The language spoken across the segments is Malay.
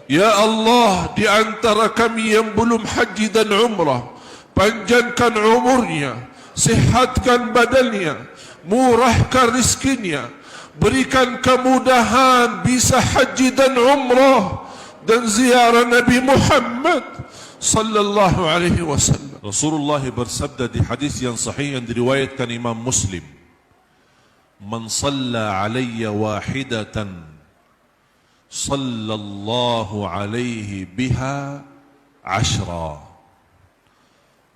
Ya Allah, di antara kami yang belum haji dan umrah, panjangkan umurnya, sihatkan badannya, murahkan rizkinya, berikan kemudahan bisa haji dan umrah dan ziarah Nabi Muhammad sallallahu alaihi wasallam. Rasulullah bersabda di hadis yang sahih yang diriwayatkan Imam Muslim, "Man shalla alayya wahidatan sallallahu alaihi biha ashra."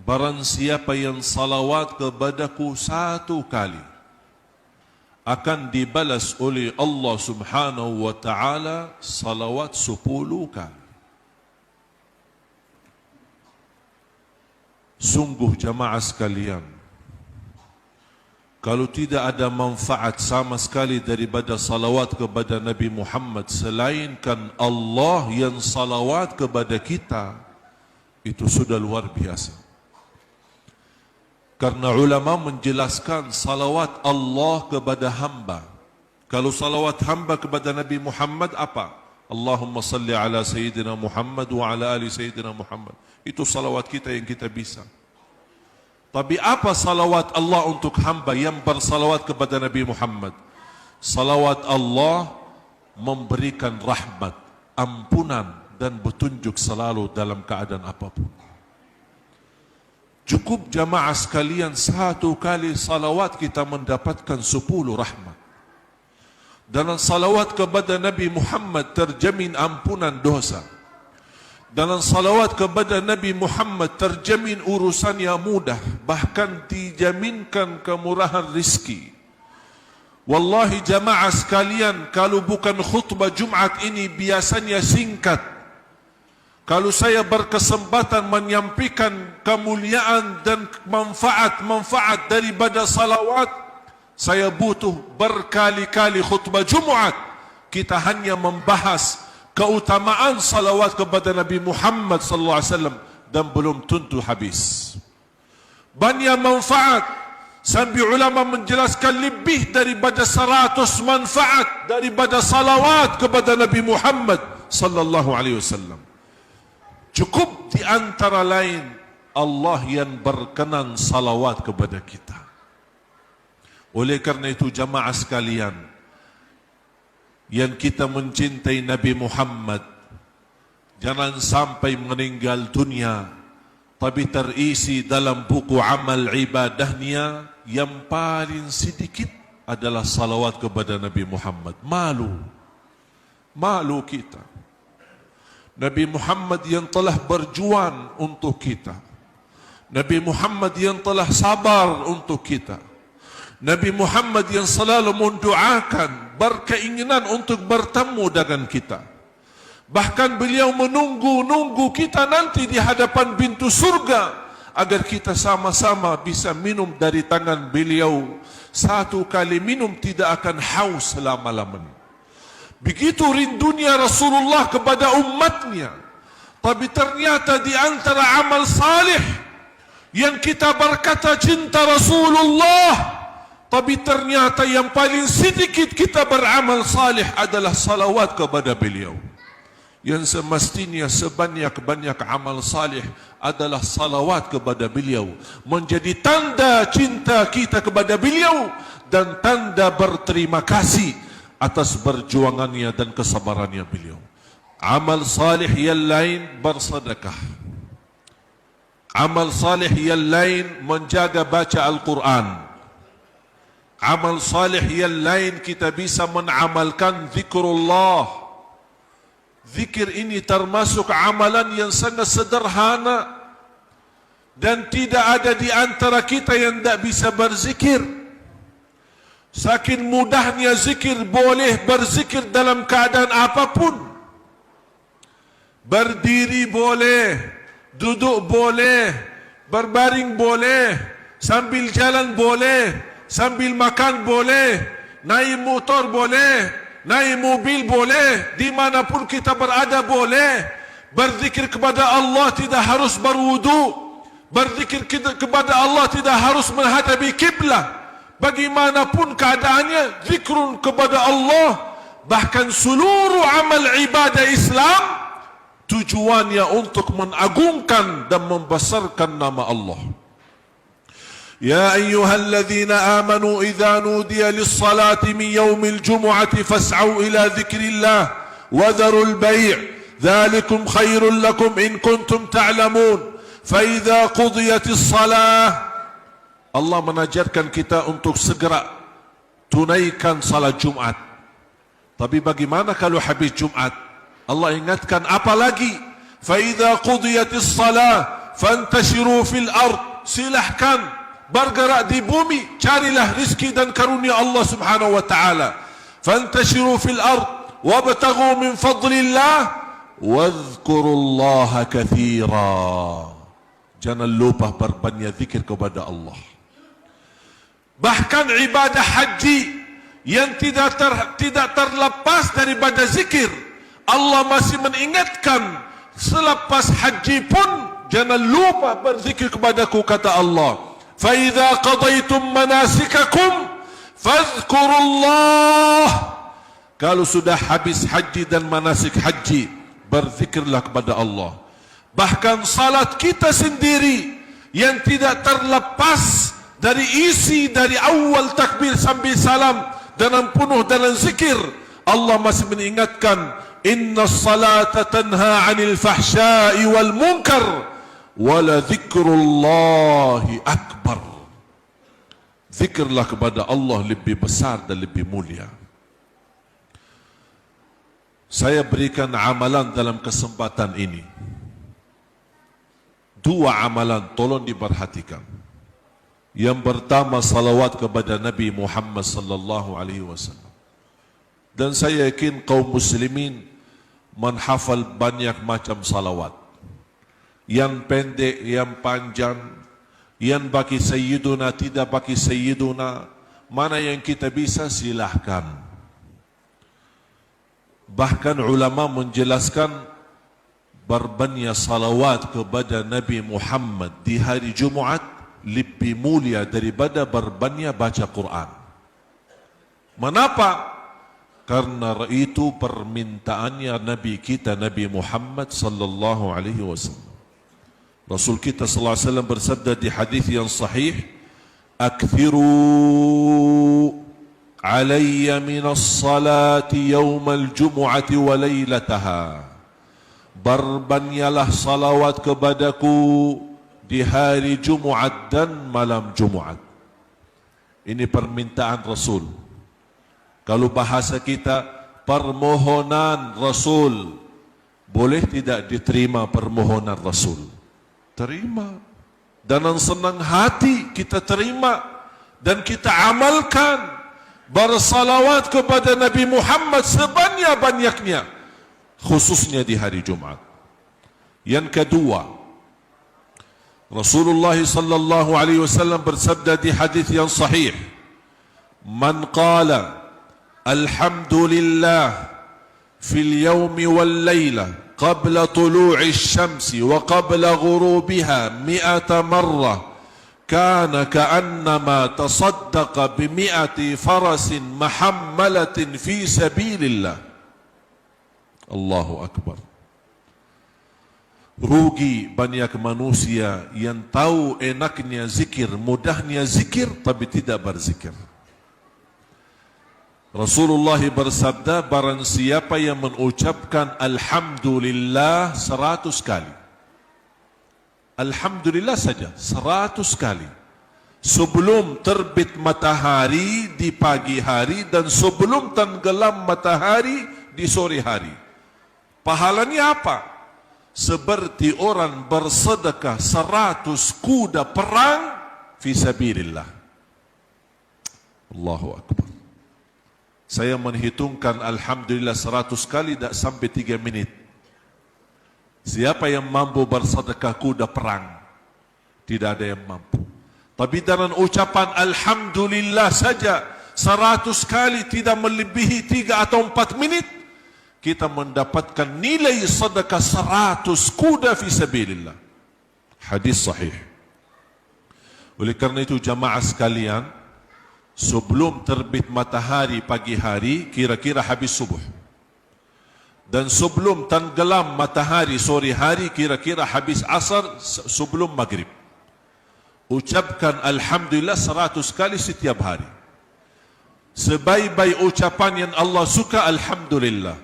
Barang siapa yang salawat kepadaku satu kali, akan dibalas oleh Allah subhanahu wa ta'ala salawat 10 kali. Sungguh jamaah sekalian, kalau tidak ada manfaat sama sekali daripada salawat kepada Nabi Muhammad, selainkan Allah yang salawat kepada kita, itu sudah luar biasa. Karena ulama menjelaskan salawat Allah kepada hamba. Kalau salawat hamba kepada Nabi Muhammad apa? Allahumma salli ala Sayyidina Muhammad wa ala ali Sayyidina Muhammad. Itu salawat kita yang kita bisa. Tapi apa salawat Allah untuk hamba yang bersalawat kepada Nabi Muhammad? Salawat Allah memberikan rahmat, ampunan dan petunjuk selalu dalam keadaan apapun. Cukup jamaah sekalian satu kali salawat kita mendapatkan 10 rahmat. Dalam salawat kepada Nabi Muhammad terjamin ampunan dosa. Dalam salawat kepada Nabi Muhammad terjamin urusan yang mudah, bahkan dijaminkan kemurahan rizki. Wallahi jamaah sekalian, kalau bukan khutbah Jumat ini biasanya singkat, kalau saya berkesempatan menyampaikan kemuliaan dan manfaat-manfaat daripada salawat, saya butuh berkali-kali khutbah Jumat. Kita hanya membahas keutamaan salawat kepada Nabi Muhammad sallallahu alaihi wasallam dan belum tentu habis. Banyak manfaat, sampai ulama menjelaskan lebih daripada 100 manfaat daripada salawat kepada Nabi Muhammad sallallahu alaihi wasallam. Cukup di antara lain Allah yang berkenan salawat kepada kita. Oleh karena itu jamaah sekalian, yang kita mencintai Nabi Muhammad, jangan sampai meninggal dunia tapi terisi dalam buku amal ibadahnya yang paling sedikit adalah salawat kepada Nabi Muhammad. Malu kita. Nabi Muhammad yang telah berjuang untuk kita, Nabi Muhammad yang telah sabar untuk kita, Nabi Muhammad yang selalu mendoakan, berkeinginan untuk bertemu dengan kita. Bahkan beliau menunggu kita nanti di hadapan pintu surga agar kita sama-sama bisa minum dari tangan beliau. Satu kali minum tidak akan haus selama-lamanya. Begitu rindunya Rasulullah kepada umatnya. Tapi ternyata di antara amal salih yang kita berkata cinta Rasulullah, tapi ternyata yang paling sedikit kita beramal salih adalah salawat kepada beliau. Yang semestinya sebanyak-banyak amal salih adalah salawat kepada beliau, menjadi tanda cinta kita kepada beliau dan tanda berterima kasih atas perjuangannya dan kesabarannya beliau. Amal salih yang lain bersedekah. Amal salih yang lain menjaga baca Al-Quran. Amal salih yang lain kita bisa menamalkan zikrullah. Zikir ini termasuk amalan yang sangat sederhana dan tidak ada di antara kita yang tidak bisa berzikir. Saking mudahnya zikir, boleh berzikir dalam keadaan apapun. Berdiri boleh, duduk boleh, berbaring boleh, sambil jalan boleh, sambil makan boleh, naik motor boleh, naik mobil boleh, dimanapun kita berada boleh. Berzikir kepada Allah tidak harus berwudu. Berzikir kepada Allah tidak harus menghadapi kiblat. Bagaimanapun keadaannya, zikrun kepada Allah. Bahkan seluruh amal ibadah Islam tujuannya untuk menagungkan dan membesarkan nama Allah. Ya ayyuhalladzina amanu idza nudiya lis-salati min yaumil jumu'ati fas'au ila dzikrillah wa dharul bai' dzalikum khairul lakum in kuntum ta'lamun fa idza qudiyatis salah. Allah mengajarkan kita untuk segera tunaikan salat Jumat. Tapi bagaimana kalau habis Jumat? Allah ingatkan apa lagi? Fa idza qudiyatis salah fantashiru fil ard. Silahkan bergerak di bumi, carilah rizki dan karunia Allah Subhanahu wa taala. Fantashiru fil ard wabtaghu min fadlillah wadhkurullaha katsira. Jangan lupa berbanyak zikir kepada Allah. Bahkan ibadah haji yang tidak terlepas daripada zikir, Allah masih mengingatkan selepas haji pun jangan lupa berzikir kepadaku, kata Allah. فَإِذَا قَضَيْتُمْ مَنَاسِكَكُمْ فَاذْكُرُوا اللَّهِ. Kalau sudah habis haji dan manasik haji, berzikirlah kepada Allah. Bahkan salat kita sendiri yang tidak terlepas dari isi dari awal takbir sampai salam dalam penuh dalam zikir, Allah masih mengingatkan, inna salata tanha 'anil fahsya'i wal munkar wala dzikrullahi akbar. Zikirlah kepada Allah lebih besar dan lebih mulia. Saya berikan amalan dalam kesempatan ini. 2 amalan, tolong diperhatikan. Yang pertama, salawat kepada Nabi Muhammad sallallahu alaihi wasallam. Dan saya yakin kaum muslimin menghafal banyak macam salawat. Yang pendek, yang panjang, yang bagi Sayyiduna, tidak bagi Sayyiduna. Mana yang kita bisa, silahkan. Bahkan ulama menjelaskan berbanyak salawat kepada Nabi Muhammad di hari Jumaat lebih mulia daripada berbanyak baca Quran. Mengapa? Karena itu permintaannya Nabi kita, Nabi Muhammad sallallahu alaihi wasallam. Rasul kita sallallahu alaihi wasallam bersabda di hadis yang sahih, "Akthiru alayya minas salati yawmal jumu'ati wa laylataha." Berbanyaklah salawat kepadaku di hari Jumaat dan malam Jumaat. Ini permintaan Rasul. Kalau bahasa kita, permohonan Rasul. Boleh tidak diterima permohonan Rasul? Terima. Dan senang hati kita terima dan kita amalkan. Bersalawat kepada Nabi Muhammad sebanyak-banyaknya, khususnya di hari Jumat. Yang kedua, Rasulullah sallallahu alaihi wasallam bersabda di hadis yang sahih, "Man qala alhamdulillah fil yawmi wal layla qabla tulu'i syamsi wa qabla ghurubiha 100 marrah kana ka'annama tasaddaqa bi 100 farasin mahammalatin fi sabilillah." Allahu akbar. Rugi banyak manusia yang tahu enaknya zikir, mudahnya zikir, tapi tidak berzikir. Rasulullah bersabda, barang siapa yang mengucapkan Alhamdulillah 100 kali. Alhamdulillah saja 100 kali. Sebelum terbit matahari di pagi hari dan sebelum tenggelam matahari di sore hari. Pahalanya apa? Seperti orang bersedekah 100 kuda perang fi sabilillah. Allahu akbar. Saya menghitungkan Alhamdulillah 100 kali tak sampai 3 minit. Siapa yang mampu bersedekah kuda perang? Tidak ada yang mampu. Tapi dengan ucapan Alhamdulillah saja 100 kali, tidak melebihi 3 atau 4 menit, kita mendapatkan nilai sedekah 100 kuda fi sabilillah. Hadis sahih. Oleh kerana itu jamaah sekalian, sebelum terbit matahari pagi hari, kira-kira habis subuh, Dan sebelum tenggelam matahari sore hari, kira-kira habis asar sebelum maghrib, ucapkan Alhamdulillah 100 kali setiap hari. Sebaik-baik ucapan yang Allah suka, Alhamdulillah.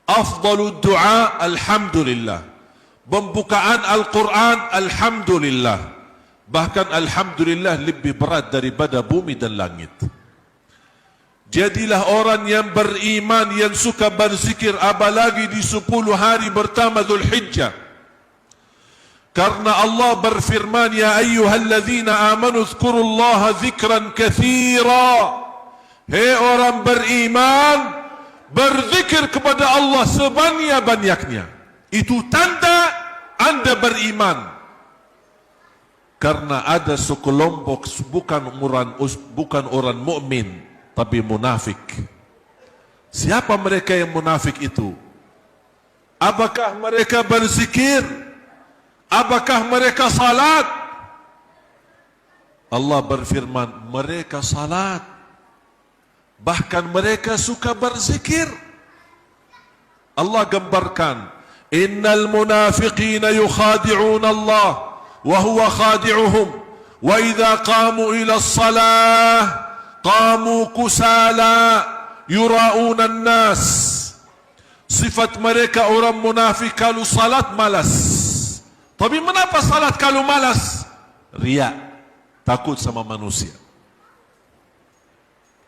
Afdalud du'a, Alhamdulillah. Pembukaan Al-Quran, Alhamdulillah. Bahkan Alhamdulillah lebih berat daripada bumi dan langit. Jadilah orang yang beriman, yang suka berzikir, apalagi di 10 hari pertama Dzulhijjah. Karena Allah berfirman, ya ayyuhalladzina amanu dzkurullaha dzikran katsira. Hei orang beriman, berzikir kepada Allah sebanyak-banyaknya. Itu tanda Anda beriman. Karena ada sekelompok bukan orang mukmin, tapi munafik. Siapa mereka yang munafik itu? Apakah mereka berzikir? Apakah mereka salat? Allah berfirman, mereka salat. Bahkan mereka suka berzikir. Allah gambarkan, innal munafiqina yukhadi'una Allah wa huwa khadi'uhum wa idza qamu ila as-salah qamu kusala yura'una an-nas. Sifat mereka orang munafik, kalau salat malas. Tapi mengapa salat kalau malas? Riya, takut sama manusia,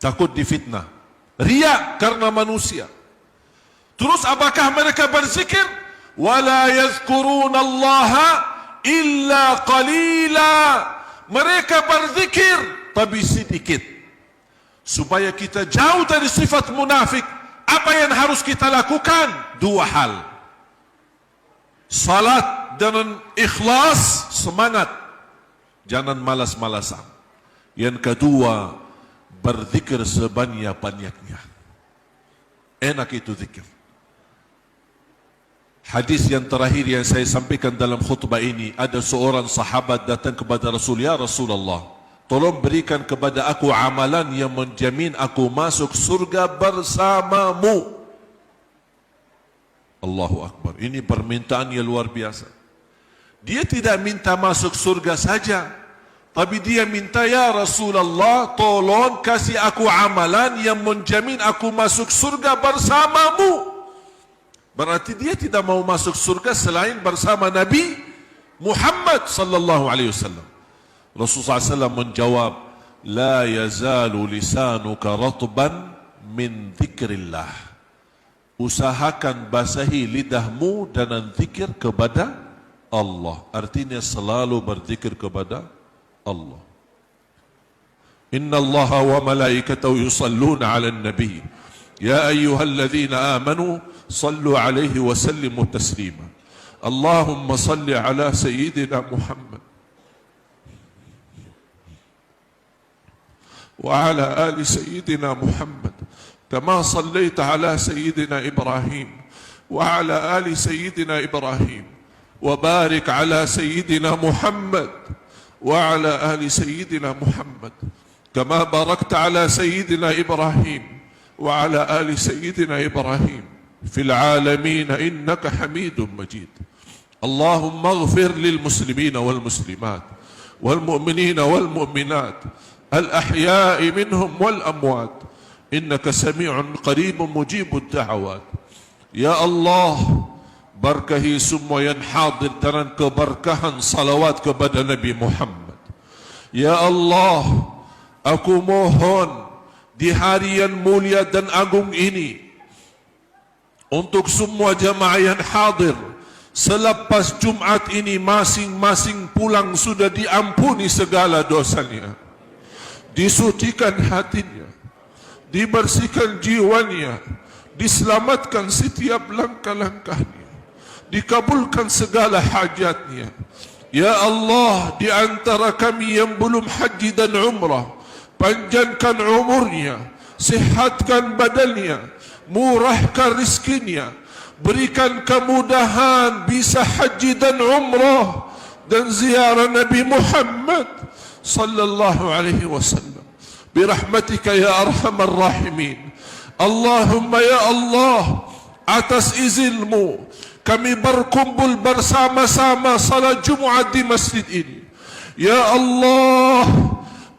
takut difitnah. Riya karena manusia. Terus apakah mereka berzikir? Wala yazkuruna Allaha illa qalila. Mereka berzikir tapi sedikit. Supaya kita jauh dari sifat munafik, apa yang harus kita lakukan? 2 hal. Salat dengan ikhlas, semangat. Jangan malas-malasan. Yang kedua, berzikir sebanyak-banyaknya. Enak itu zikir. Hadis yang terakhir yang saya sampaikan dalam khutbah ini, ada seorang sahabat datang kepada Rasul, ya Rasulullah, tolong berikan kepada aku amalan yang menjamin aku masuk surga bersamamu. Allahu Akbar. Ini permintaan yang luar biasa. Dia tidak minta masuk surga saja, tapi dia minta, ya Rasulullah, tolong kasih aku amalan yang menjamin aku masuk surga bersamamu. Berarti dia tidak mau masuk surga selain bersama Nabi Muhammad sallallahu alaihi wasallam. Rasulullah SAW menjawab, la yazalu lisanuka ratban min dzikrillah. Usahakan basahi lidahmu dengan zikir kepada Allah. Artinya selalu berzikir kepada Allah. Inna Allaha wa malaikatahu yusalluna 'alan nabi. Ya ayyuhalladzina amanu sallu 'alaihi wa sallimu taslima. Allahumma salli 'ala sayyidina Muhammad وعلى آل سيدنا محمد كما صليت على سيدنا إبراهيم وعلى آل سيدنا إبراهيم وبارك على سيدنا محمد وعلى آل سيدنا محمد كما باركت على سيدنا إبراهيم وعلى آل سيدنا إبراهيم في العالمين إنك حميد مجيد. اللهم اغفر للمسلمين والمسلمات والمؤمنين والمؤمنات الأحياء منهم والأموات إنك سميع قريب مجيب الدعوات. يا الله, berkahi semua yang hadir dengan keberkahan salawat kepada Nabi Muhammad. Ya Allah, aku mohon di hari yang mulia dan agung ini, untuk semua jamaah yang hadir, selepas Jumat ini masing-masing pulang sudah diampuni segala dosanya, disucikan hatinya, dibersihkan jiwanya, diselamatkan setiap langkah-langkahnya, dikabulkan segala hajatnya. Ya Allah, di antara kami yang belum haji dan umrah, panjangkan umurnya, sihatkan badannya, murahkan rizkinya, berikan kemudahan bisa haji dan umrah dan ziarah Nabi Muhammad sallallahu alaihi wasallam. Birahmatika ya arhamar rahimin. Allahumma ya Allah, atas izinmu kami berkumpul bersama-sama salat Jumaat di masjid ini. Ya Allah,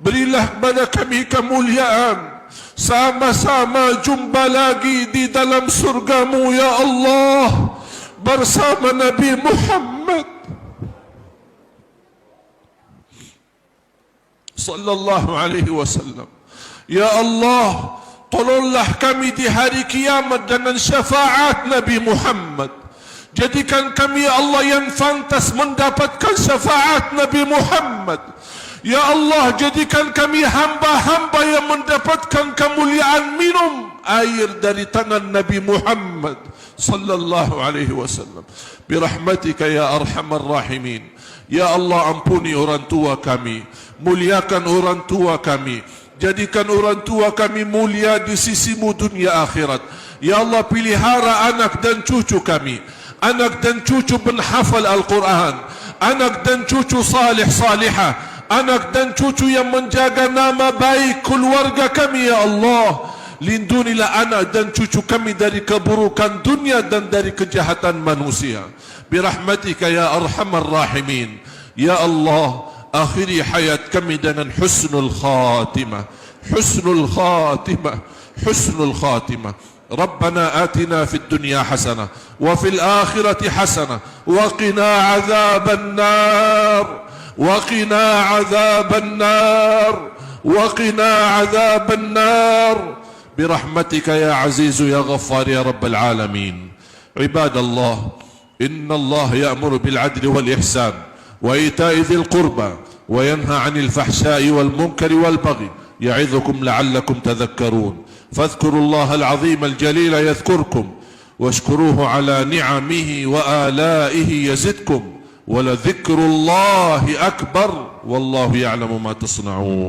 berilah kepada kami kemuliaan, sama-sama jumpa lagi di dalam surgamu ya Allah bersama Nabi Muhammad sallallahu alaihi wasallam. Ya Allah, tolonglah kami di hari kiamat dengan syafaat Nabi Muhammad. Jadikan kami ya Allah yang pantas mendapatkan syafaat Nabi Muhammad. Ya Allah, jadikan kami hamba-hamba yang mendapatkan kemuliaan minum air dari tangan Nabi Muhammad sallallahu alaihi wasallam. Birahmatika ya arhamar rahimin. Ya Allah, ampuni orang tua kami, muliakan orang tua kami, jadikan orang tua kami mulia di sisimu dunia akhirat. Ya Allah, pilihara anak dan cucu kami, anak dan cucu penghafal Al-Quran, anak dan cucu salih salihah, anak dan cucu yang menjaga nama baik keluarga kami ya Allah. Lindunilah anak dan cucu kami dari keburukan dunia dan dari kejahatan manusia. Birahmatika ya arhamar rahimin. Ya Allah, akhiri hayat kami dengan husnul khatimah, husnul khatimah, husnul khatimah. ربنا آتنا في الدنيا حسنة وفي الآخرة حسنة وقنا عذاب النار وقنا عذاب النار وقنا عذاب النار برحمتك يا عزيز يا غفار يا رب العالمين. عباد الله، إن الله يأمر بالعدل والإحسان وإيتاء ذي القربى وينهى عن الفحشاء والمنكر والبغي يعظكم لعلكم تذكرون. فاذكروا الله العظيم الجليل يذكركم واشكروه على نعمه وآلائه يزدكم ولذكر الله أكبر والله يعلم ما تصنعون.